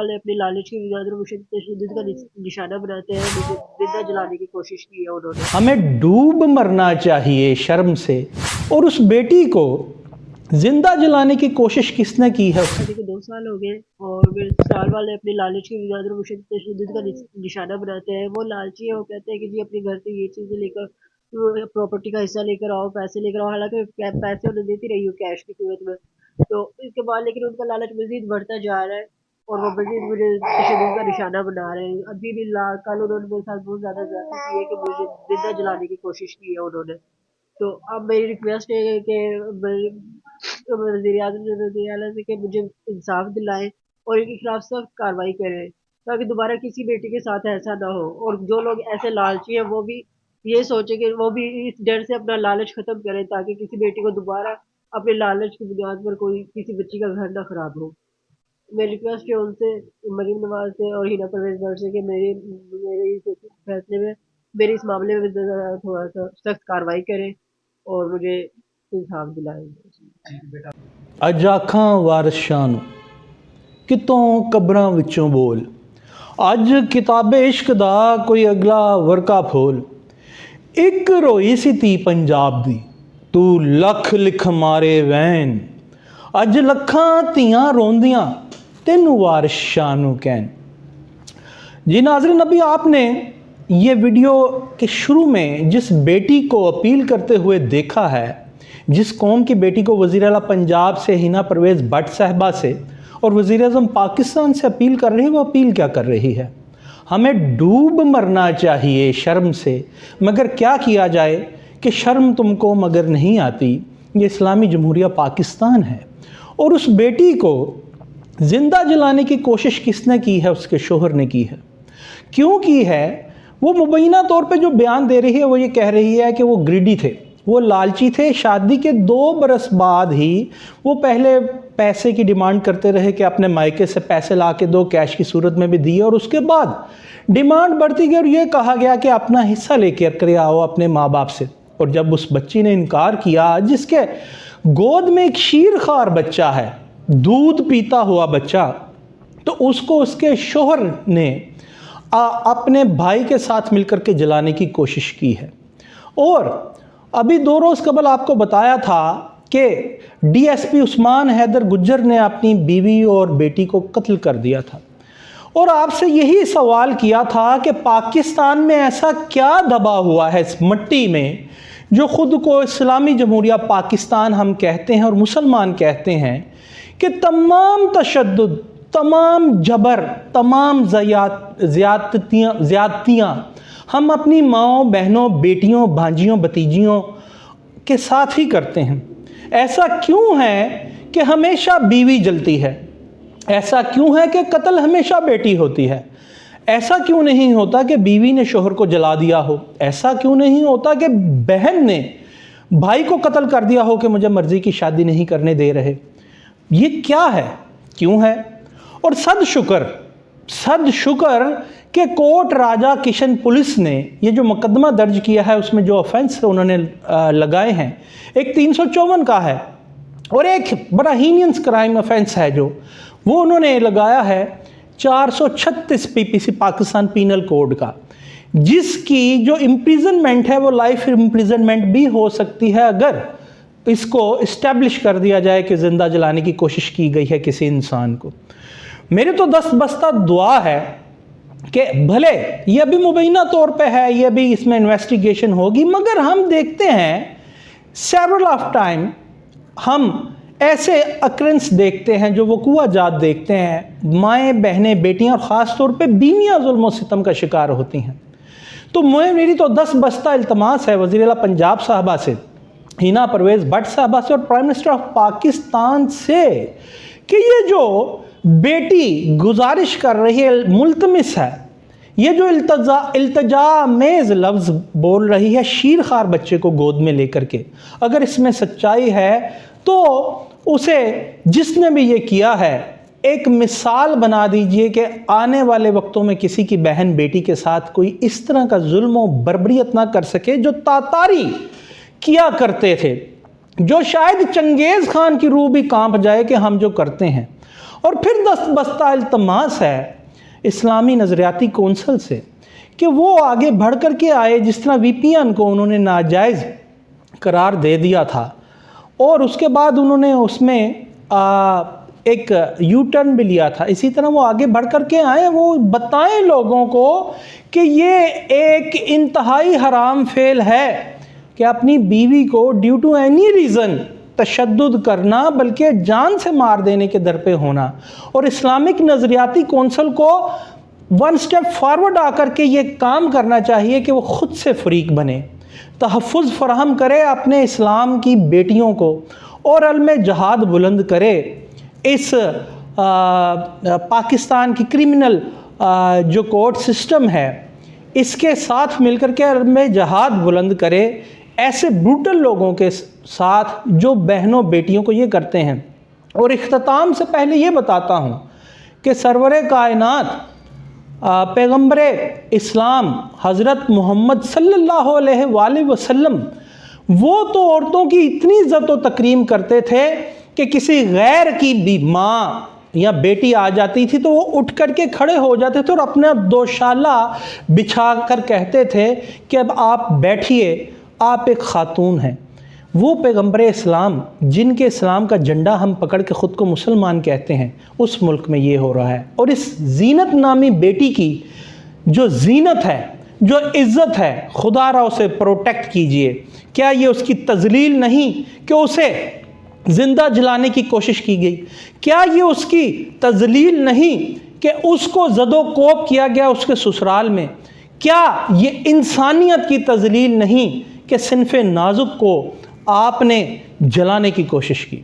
والے अपनी लालच की बुनियाद पर मुझे तशद्दुद का निशाना बनाते हैं। मुझे जिंदा जलाने की कोशिश की है उन्होंने। हमें डूब मरना चाहिए शर्म से, और उस बेटी को जिंदा जलाने की कोशिश किसने की है? शादी को 2 साल हो गए और मेरे ससुराल वाले अपनी लालच की बुनियाद पर मुझे तशद्दुद का निशाना बनाते हैं। वो लालची है, वो कहते हैं कि जी अपने घर से ये चीज़ें लेकर प्रॉपर्टी का हिस्सा लेकर आओ, पैसे लेकर आओ। हालांकि पैसे उन्हें देती रही हूँ कैश की सूरत में। तो इसके बाद लेकिन उनका लालच मजीद बढ़ता जा रहा है और वो मजीद मुझे तशद्दुद का निशाना बना रहे हैं। अभी भी कल उन्होंने मेरे साथ बहुत ज़्यादा ज्यादती की है कि मुझे जिंदा जलाने की कोशिश की है उन्होंने। तो अब मेरी रिक्वेस्ट है कि वज़ीर-ए-आज़म से कि मुझे इंसाफ दिलाएं और इनके खिलाफ सख्त कार्रवाई करें ताकि दोबारा किसी बेटी के साथ ऐसा ना हो। और जो लोग ऐसे लालची हैं वो भी ये सोचे कि वो भी इस डर से अपना लालच खत्म करें ताकि किसी बेटी को दोबारा अपने लालच की बुनियाद पर कोई किसी बच्ची का घर ना खराब हो। मेरी रिक्वेस्ट है उनसे, मरीम नवाज से और हिना परवेज भट्ट से कि मेरे मेरे इस फैसले में, मेरे इस मामले में थोड़ा सा सख्त कार्रवाई करें और मुझे इंसाफ दिलाएं। अज आखां वारिस शाह नूं कितों कबरां विचों बोल, अज किताबे इश्क दा कोई अगला वर्का फोल। एक रोई सी धी पंजाब दी, तू लख लिख मारे वैन, अज लखां धीआं रोंदियां तेनू वारिस शाह नूं कहन। जी नाज़रीन, अभी आपने ये वीडियो के शुरू में जिस बेटी को अपील करते हुए देखा है, जिस कौम की बेटी को वज़ीर आला पंजाब से हिना परवेज़ भट्ट साहिबा से और वज़ीर आज़म पाकिस्तान से अपील कर रही है, वो अपील क्या कर रही है? हमें डूब मरना चाहिए शर्म से, मगर क्या किया जाए कि शर्म तुमको मगर नहीं आती। ये इस्लामी जमहूरिया पाकिस्तान है। और उस बेटी को ज़िंदा जलाने की कोशिश किसने की है? उसके शोहर ने की है। क्यों की है? वो मुबैना तौर पे जो बयान दे रही है वो ये कह रही है कि वो ग्रीडी थे, वो लालची थे। शादी के 2 बरस बाद ही वो पहले पैसे की डिमांड करते रहे कि अपने मायके से पैसे ला के दो, कैश की सूरत में भी दिए, और उसके बाद डिमांड बढ़ती गई और ये कहा गया कि अपना हिस्सा लेकर के आओ अपने माँ बाप से। और जब उस बच्ची ने इनकार किया, जिसके गोद में एक शीरखार बच्चा है, दूध पीता हुआ बच्चा, तो उसको उसके शोहर ने अपने भाई के साथ मिलकर के जलाने की कोशिश की है। और अभी 2 रोज़ कबल आपको बताया था कि डीएसपी उस्मान हैदर गुज्जर ने अपनी बीवी और बेटी को कत्ल कर दिया था। और आपसे यही सवाल किया था कि पाकिस्तान में ऐसा क्या दबा हुआ है इस मिट्टी में जो ख़ुद को इस्लामी जमहूरिया पाकिस्तान हम कहते हैं और मुसलमान कहते हैं, कि तमाम तशद्दुद, तमाम जबर, तमाम ज़्यादतियाँ हम अपनी माँओं, बहनों, बेटियों, भांजियों, भतीजियों के साथ ही करते हैं। ऐसा क्यों है कि हमेशा बीवी जलती है? ऐसा क्यों है कि कत्ल हमेशा बेटी होती है? ऐसा क्यों नहीं होता कि बीवी ने शोहर को जला दिया हो? ऐसा क्यों नहीं होता कि बहन ने भाई को कत्ल कर दिया हो कि मुझे मर्जी की शादी नहीं करने दे रहे? ये क्या है? क्यों है? और सद शुक्र कि कोट राजा किशन पुलिस ने ये जो मुकदमा दर्ज किया है उसमें जो ऑफेंस उन्होंने लगाए हैं, एक 354 का है और एक बड़ा हीनियंस क्राइम ऑफेंस है जो वो उन्होंने लगाया है 436 पीपीसी पाकिस्तान पीनल कोड का, जिसकी जो इम्प्रिजनमेंट है वो लाइफ इम्प्रिजनमेंट भी हो सकती है अगर इसको इस्टेब्लिश कर दिया जाए कि ज़िंदा जलाने की कोशिश की गई है किसी इंसान को। मेरी तो दस्त बस्ता दुआ है कि भले ये भी मुबैना तौर पे है, ये भी इसमें इन्वेस्टिगेशन होगी, मगर हम देखते हैं सेवरल ऑफ टाइम हम ऐसे अक्रेंस देखते हैं जो वक़ुआ जात देखते हैं, माएँ, बहनें, बेटियाँ और ख़ास तौर पे बीवियाँ जुल्म और सितम का शिकार होती हैं। तो मेरी तो दस्त बस्ता इल्तमास है वज़ीर आला पंजाब साहबा से, हिना परवेज़ भट्ट साहबा से और प्राइम मिनिस्टर ऑफ पाकिस्तान से कि ये जो बेटी गुजारिश कर रही है, मुल्तमिस है, ये जो इल्तजामेज़ लफ्ज़ बोल रही है शीरखार बच्चे को गोद में लेकर के, अगर इसमें सच्चाई है तो उसे जिसने भी ये किया है एक मिसाल बना दीजिए कि आने वाले वक्तों में किसी की बहन बेटी के साथ कोई इस तरह का जुल्म और बर्बरियत ना कर सके जो तातारी किया करते थे, जो शायद चंगेज़ खान की रूह भी कांप जाए कि हम जो करते हैं। اور پھر دست بستہ التماس ہے اسلامی نظریاتی کونسل سے کہ وہ آگے بڑھ کر کے آئے، جس طرح وی پی این کو انہوں نے ناجائز قرار دے دیا تھا اور اس کے بعد انہوں نے اس میں ایک یو ٹرن بھی لیا تھا، اسی طرح وہ آگے بڑھ کر کے آئیں، وہ بتائیں لوگوں کو کہ یہ ایک انتہائی حرام فعل ہے کہ اپنی بیوی کو ڈیو ٹو اینی ریزن تشدد کرنا، بلکہ جان سے مار دینے کے در پہ ہونا۔ اور اسلامک نظریاتی کونسل کو ون سٹیپ فارورڈ آ کر کے یہ کام کرنا چاہیے کہ وہ خود سے فریق بنے، تحفظ فراہم کرے اپنے اسلام کی بیٹیوں کو اور علم جہاد بلند کرے، اس پاکستان کی کرمنل جو کورٹ سسٹم ہے اس کے ساتھ مل کر کے علم جہاد بلند کرے ایسے بروٹل لوگوں کے ساتھ جو بہنوں بیٹیوں کو یہ کرتے ہیں۔ اور اختتام سے پہلے یہ بتاتا ہوں کہ سرور کائنات پیغمبر اسلام حضرت محمد صلی اللہ علیہ وآلہ وسلم وہ تو عورتوں کی اتنی عزت و تکریم کرتے تھے کہ کسی غیر کی بھی ماں یا بیٹی آ جاتی تھی تو وہ اٹھ کر کے کھڑے ہو جاتے تھے اور اپنا دوشالہ بچھا کر کہتے تھے کہ اب آپ بیٹھیے، آپ ایک خاتون ہیں۔ وہ پیغمبر اسلام جن کے اسلام کا جھنڈا ہم پکڑ کے خود کو مسلمان کہتے ہیں، اس ملک میں یہ ہو رہا ہے۔ اور اس زینت نامی بیٹی کی جو زینت ہے، جو عزت ہے، خدا را اسے پروٹیکٹ کیجئے۔ کیا یہ اس کی تذلیل نہیں کہ اسے زندہ جلانے کی کوشش کی گئی؟ کیا یہ اس کی تذلیل نہیں کہ اس کو زد و کوب کیا گیا اس کے سسرال میں؟ کیا یہ انسانیت کی تذلیل نہیں کہ صنف نازک کو آپ نے جلانے کی کوشش کی؟